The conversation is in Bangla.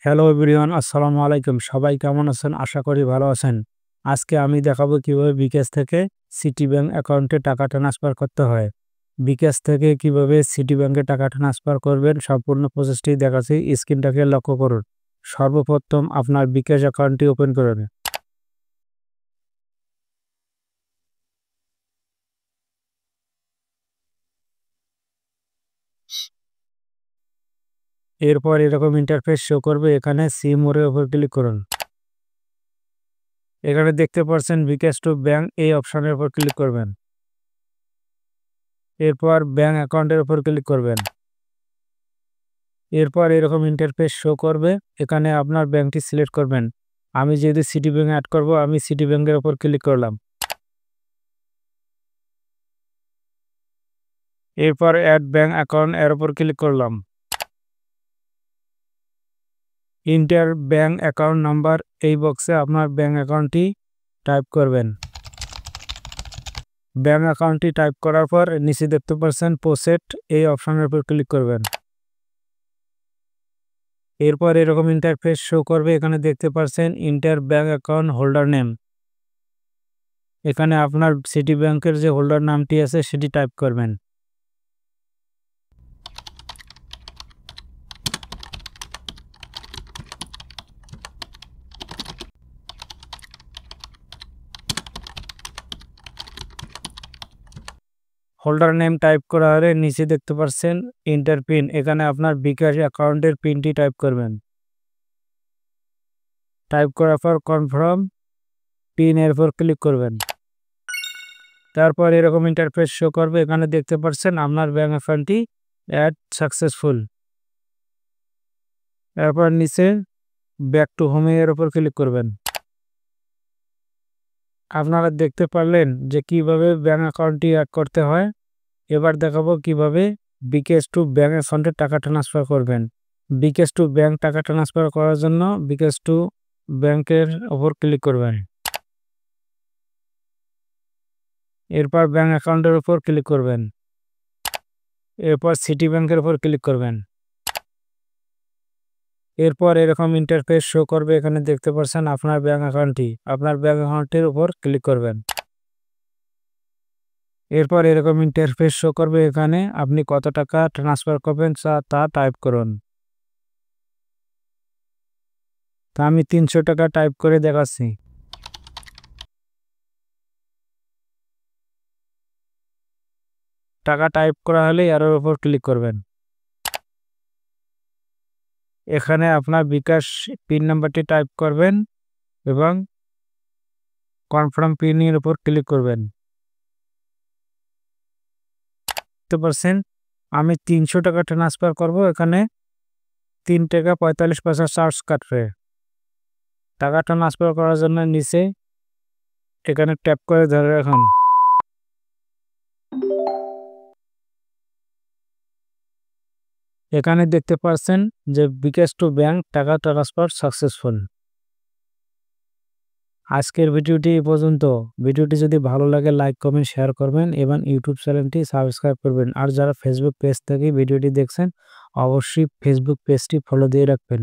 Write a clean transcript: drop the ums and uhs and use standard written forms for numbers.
হ্যালো এভরিওয়ান, আসসালামু আলাইকুম। সবাই কেমন আছেন? আশা করি ভালো আছেন। আজকে আমি দেখাবো কিভাবে বিকাশ থেকে সিটি ব্যাংক অ্যাকাউন্টে টাকা ট্রান্সফার করতে হয়। বিকাশ থেকে কিভাবে সিটি ব্যাংকে টাকা ট্রান্সফার করবেন সম্পূর্ণ প্রসেসটি দেখাচ্ছি। স্ক্রিনটাকে লক্ষ্য করুন। সর্বপ্রথম আপনার বিকাশ অ্যাকাউন্টটি ওপেন করুন। এরপর এরকম ইন্টারফেস শো করবে। এখানে সি মোড়ের উপর ক্লিক করুন। এখানে দেখতে পাচ্ছেন বিকাশ টু ব্যাংক, এই অপশনের উপর ক্লিক করবেন। এরপর ব্যাংক অ্যাকাউন্টের উপর ক্লিক করবেন। এরপর এরকম ইন্টারফেস শো করবে। এখানে আপনার ব্যাংকটি সিলেক্ট করবেন। আমি যেহেতু সিটি ব্যাংক অ্যাড করব, আমি সিটি ব্যাংকের উপর ক্লিক করলাম। এরপর অ্যাড ব্যাংক অ্যাকাউন্ট এর উপর ক্লিক করলাম। ইন্টার ব্যাংক অ্যাকাউন্ট নাম্বার, এই বক্সে আপনার ব্যাংক অ্যাকাউন্টটি টাইপ করবেন। ব্যাংক অ্যাকাউন্টটি টাইপ করার পর নিচে দেখতে পাচ্ছেন প্রসেড, এই অপশনের উপর ক্লিক করবেন। এরপর এরকম ইন্টারফেস শো করবে। এখানে দেখতে পাচ্ছেন inter bank account holder name. এখানে আপনার সিটি ব্যাংকের যে হোল্ডার নামটি আছে সেটি টাইপ করবেন। হোল্ডার নেম টাইপ করা হলে নিচে দেখতে পাচ্ছেন ইন্টার পিন, এখানে আপনার বিকাশ অ্যাকাউন্টের পিনটি টাইপ করবেন। টাইপ করার পর কনফার্ম পিন এর উপর ক্লিক করবেন। তারপর এরকম ইন্টারফেস শো করবে। এখানে দেখতে পাচ্ছেন আপনার ব্যাংক অ্যাকাউন্টটি অ্যাড সাকসেসফুল। এরপর নিচে ব্যাক টু হোম এর উপর ক্লিক করবেন। আপনারা দেখতে পারলেন যে কিভাবে ব্যাংক অ্যাকাউন্টটি অ্যাড করতে হয়। এবার দেখাবো কিভাবে বিকাশ টু ব্যাংক অ্যাকাউন্টে টাকা ট্রান্সফার করবেন। বিকাশ টু ব্যাংক টাকা ট্রান্সফার করার জন্য বিকাশ টু ব্যাংকের ওপর ক্লিক করবেন। এরপর ব্যাংক অ্যাকাউন্টের উপর ক্লিক করবেন। এরপর সিটি ব্যাংকের উপর ক্লিক করবেন। এরপর এরকম ইন্টারফেস শো করবে। এখানে দেখতে পাচ্ছেন আপনার ব্যাংক অ্যাকাউন্টটি, আপনার ব্যাংক অ্যাকাউন্টের উপর ক্লিক করবেন। এরপর এরকম ইন্টারফেস শো করবে। এখানে আপনি কত টাকা ট্রান্সফার করবেন তা টাইপ করুন। তা আমি 300 টাকা টাইপ করে দেখাচ্ছি। টাকা টাইপ করা হলে এর উপর ক্লিক করবেন। এখানে আপনার বিকাশ পিন নাম্বারটি টাইপ করবেন এবং কনফার্ম পিন এর উপর ক্লিক করবেন। দেখতে পাচ্ছেন আমি 300 টাকা ট্রান্সফার করব। এখানে 3 টাকা 45 পয়সা চার্জ কাটবে। টাকা ট্রান্সফার করার জন্য নিচে এখানে ট্যাপ করে ধরে রাখুন। এখানে দেখতে পাচ্ছেন যে বিকাশ টু ব্যাংক টাকা ট্রান্সফার সাকসেসফুল। আজকের ভিডিওটি এই পর্যন্ত। ভিডিওটি যদি ভালো লাগে লাইক কমেন্ট শেয়ার করবেন এবং ইউটিউব চ্যানেলটি সাবস্ক্রাইব করবেন। আর যারা ফেসবুক পেজ থেকে ভিডিওটি দেখছেন অবশ্যই ফেসবুক পেজটি ফলো দিয়ে রাখবেন।